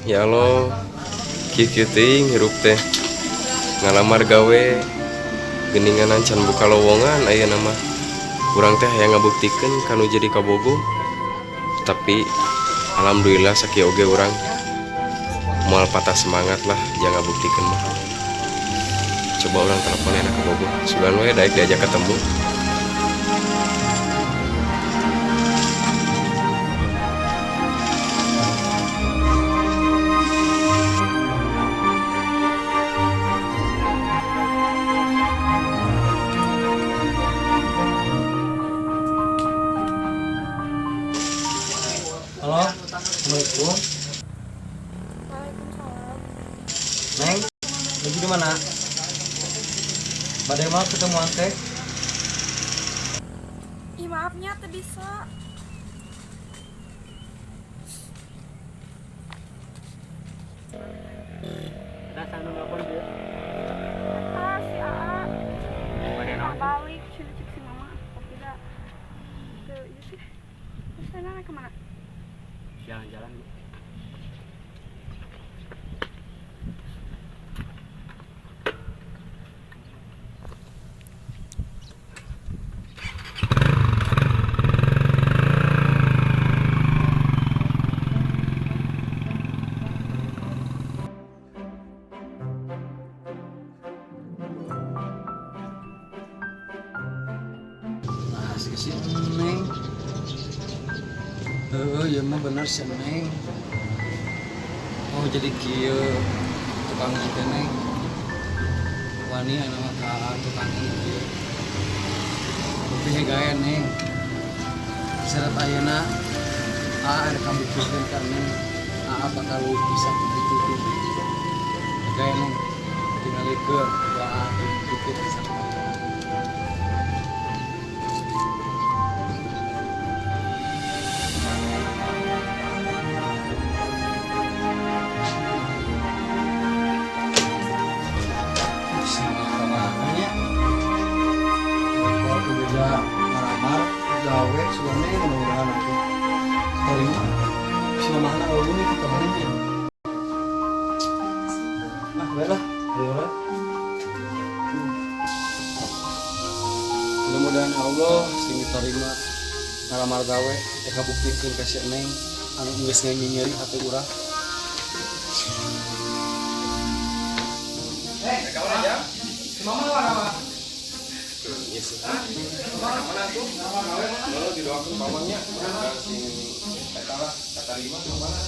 Ya Allah, kieu teuing hirup teh. Ngalamar gawe geuningan can buka lowongan ayeuna mah. Urang teh hayang ngabuktikeun kanu jadi kabogo. Tapi alhamdulillah sakieu oge urang moal patah semangat lah jangan ngabuktikeun mah. Coba orang telepon enak kabogo. Sugan we daek diajak ketemu. Halo, assalamualaikum. Waalaikumsalam. Neng, lagi di mana? Badai mau ketemuan teh? Ih, maafnya teu bisa. Datang nu nelpon dia. Ah, si Aa. Nah, balik cik si mama. Tapi dah. Tuh, iya sih. Terus sana kemana? Jalan-jalan. Si Neng. Ya mah bener si Neng. Oh jadi kieu tukang itu Neng. Wani anu mah ka tukang itu. Tapi hegae Neng. Syarat ayeuna ada kamu bikin kan Neng. Bakal bisa begitu. Hegae Neng. Tinggal ikut doa itu bisa. Maramar gawe suami mudah-mudahan aku terima si mamahna ulun itu kemarin ya baiklah ayo mudah-mudahan Allah sing terima maramar gawe eka buktikeun ka si Neng anu geus nyanyi-nyeri hati urang Kawan aja. Mama mana? Yes. Mana tuh? Kalau didoakan pamannya, sing eta lah kata 5 mana?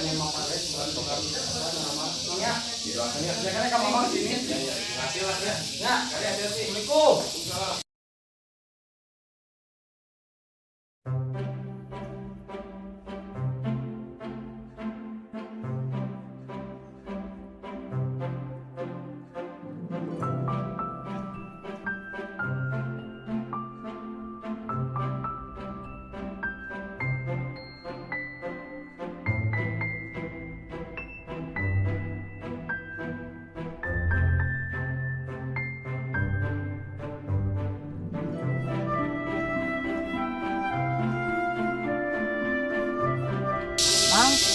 Nya mama guys, namanya. Didoakan ya. Ya kan ka mama sini. Ya, hasil lah ya. Ya, kali hati-hati. Assalamualaikum.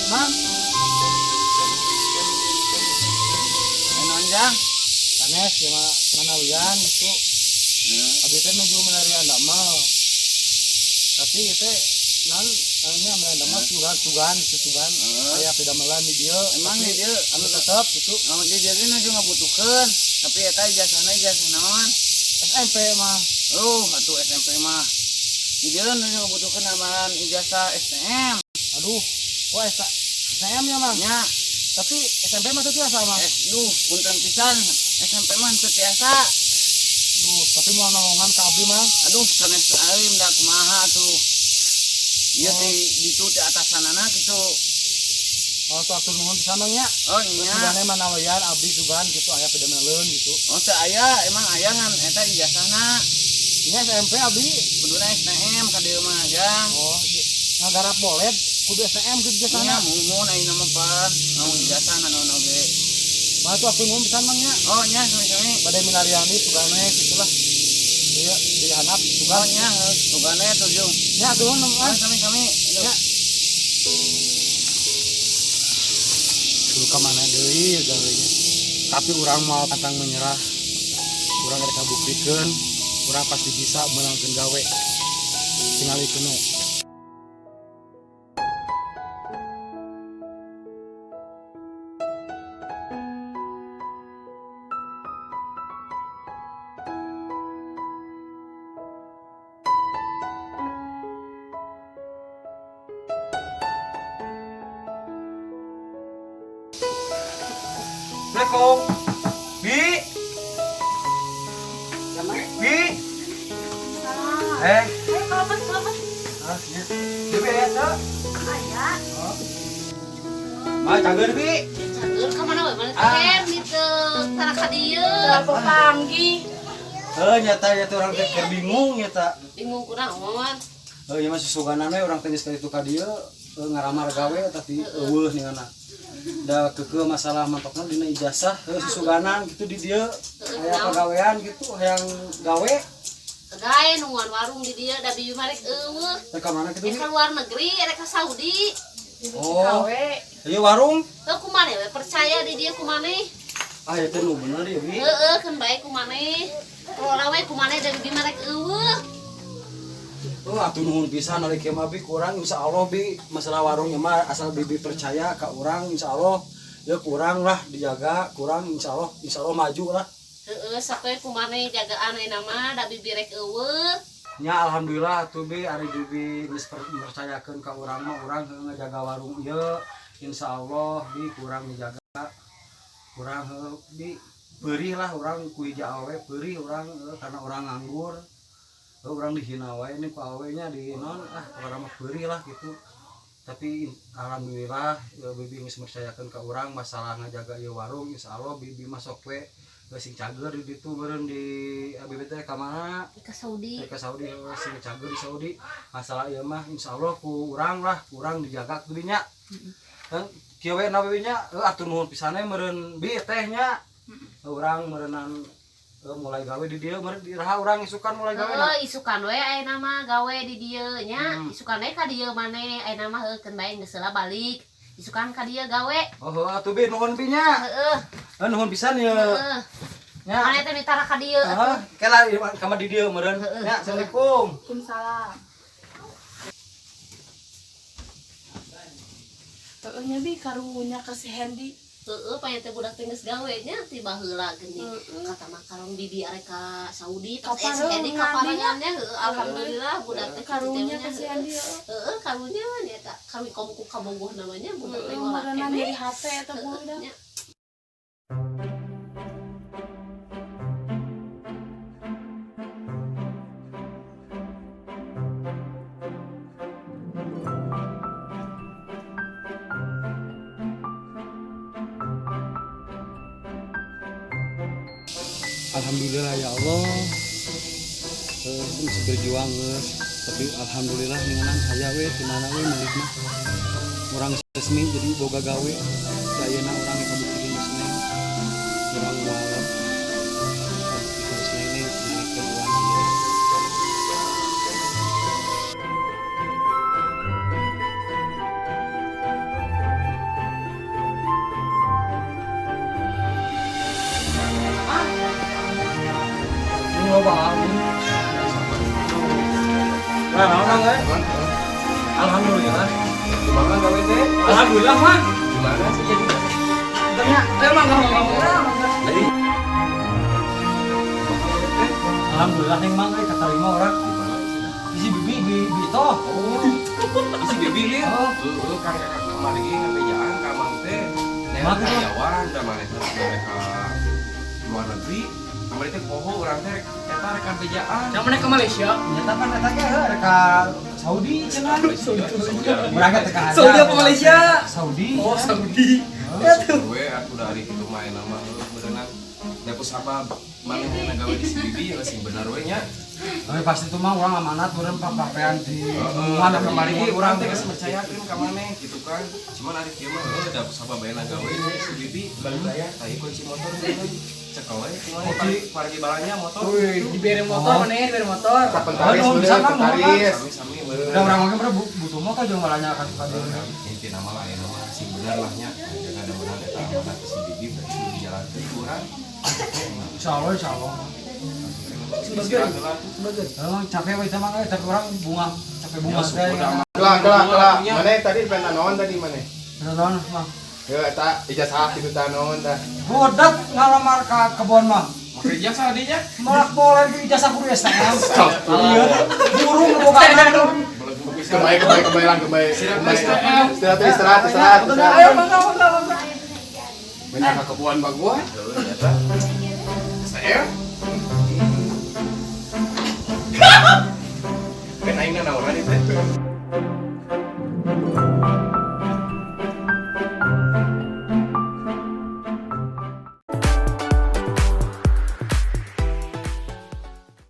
Mang Enonjang Sanes ya mana wian itu abis itu menuju menarian damal tapi itu non nya menarian damal sugan kayak pedamelan di dia emang di dia anu tetap itu di dia ini juga butuhkan tapi eta ijazah naon SMP mah atuh SMP mah di dia juga butuhkan amalan ijazah STM aduh kok STM ya mang nya tapi SMP mah itu biasa mang punten pisan SMP mah teu tiasa tapi mau nolongan ke abdi mang sanes alim da kumaha tuh ieu teh ditu teh atasanana kitu oh tuh atur nuhun pisan mang nya nya sugane mah nawayan abdi sugan gitu aya pedemeleun gitu teu aya emang aya ngan eta ijazahna nya SMP abdi kuduna STM ka dieu mah jang ngagarap bolet kudu STM gitu ijazahna muhun ayeuna mah pan naon ijazah naon oge mah tuh atur nuhun pisan mang nya nya sami-sami badai milariani sugane gitulah iya di hanap sugan nya sugane tuh jung nya tuh nuhun sami-sami nya kemana deui gawenya. Tapi urang mau pantang menyerah. Urang rek kabuktikeun, urang pasti bisa menangkeun gawe. Tingalikeun we. Assalamualaikum. Bi. Bi. Selamat. Ya. Bi biasa. Ayah. Mah cager Bi. Cager kemana we? Mana teh gitu. Tara ka dieu. Berapa panggi? Nyata orang teh keur bingung nyata. Bingung kurang omongan. Ya masih suganan we urang teh geus ka ditu ka dieu ngaramar gawe tapi eueuh ningana. Da keke masalah mantokna dina ijazah si suganan gitu di dieu aya pagawean gitu hayang gawe Gawe nunguan warung di dieu da bibi marek eueuh. teh ka mana kitu. Ka luar negeri, ka Saudi. Oh. Ieu warung. Teu kumaha we percaya di dieu kumaha? Ya teh nu bener ya Bi. Heeh, kan bae kumaha. Kalau we kumaha da bibi marek eueuh. Atuh nuhun pisan ari kieu mah Bi kurang insyaallah Bi masalah warungnya mah asal bibi percaya ka urang insyaallah ya kurang lah dijaga kurang insyaallah maju lah. Heeh, sapoe kumaha jagaan ayeuna mah da bibi rek eueuh. Nya alhamdulillah atuh Bi ari bibi geus percayakeun ka urang mah urang ngajaga warung ieu insyaallah Bi kurang dijaga kurang Bi beurih lah urang ku hiji awe beurih urang karena urang nganggur. Orang dihina wae ini ku awenya di non orang mah beurih lah gitu. Tapi alhamdulillah ya bibi geus percayakeun ka urang masalah ngajaga ieu warung insyaallah bibi mah sok we sing cager di ditu meureun di bibi teh ka mana? Ka Saudi. Ka Saudi sing cager di Saudi. Masalah ieu mah insyaallah ku urang lah kurang dijaga ku dinya. Dan kieu we na bibi nya atur nuhun pisan we meureun bi teh nya. Urang meureunan mulai gawe di dieu meureun iraha urang isukan mulai gawe na. Isukan we ayeuna mah gawe di dieu nya. Isukan we ka dieu maneh ayeuna mah keun bae geus heula balik. Isukan ka dieu gawe. Oh atuh Bi nuhun Bi nya. Heeh. Nuhun pisan ye. Heeh. Nya. Maneh teh mitara ka dieu. Kela ka di dieu meureun. Nya assalamualaikum. Waalaikumsalam. Nya Bi karunya ka si Hendy. Heeh, panya teh budak teh geus gawe nya tiba heula geuning. Kata mah karong bibi arek ka Saudi pas SND kaparangannya heueuh alhamdulillah budak teh Karunya ka si Hendy. Heeh, karunya mah nya tak kami komku kabogoh namanya budak teh Meureunan dari HP eta budak. Alhamdulillah ya Allah. Bisa berjuang geus. Tapi alhamdulillah ninganan haya we di mana we meuli mah. Urang resmi jadi boga gawe. Ayeuna urang kabuktikan geus neng. Urang moal. Geus neng nalikeun uang ieu. Alhamdulillah. Gimana gawe teh? Alhamdulillah mah. Gimana sih jadi? Tanya, emang Jadi alhamdulillah ning mang katarima orang. Isi bibi toh. Isi bibi lieu. Heeh, kan kamari ge ngabejaan ka mang teh. Neangan karyawan da maneh teh mereka luar negeri. Kamari teh poho urang teh eta rek ngabejaan. Yang mana ke Malaysia? Nyata kan eta ge ka Saudi cenah. Berangkat ke Haji. Saudi apa Malaysia? Saudi. Oh, Saudi. Gue aku dari itu main nama berenang. Dapat sabab mana yang gawe di bibi ya sing benar we nya. Tapi pasti itu mah urang amanat urang papapean di Mana kemarin ge urang teh geus percayakeun ka maneh gitu kan. Cuman ari kieu mah dapat sabab bae gawe di bibi balik aya tadi kunci motor cek we kumaha pargi balanya motor. Wih, dibere motor mana ya? Dibere motor. Kapentaris kapentaris. Sami Udah urang mah butuh motor jeung balanya ka dia. inti nama lah ya nama sing bener lah nya jangan menang eta amanat si Bibi berarti jalan ke kurang. Insya Allah. Sebagai Emang capek weh sama kayak tapi orang bunga capek bunga teh. Kelak. Mana tadi pengen naon tadi mana? Naon mah. Ya eta ijazah kitu tah naon tah. Budak ngalamar ka kebon mah. kerja saladinya. Malah boleh di ijazah kudu STM. Iya. Burung boga Kembali. Istirahat. Ayo mangga. Benar ka kebuan baguan. STM. Ben aing naon teh?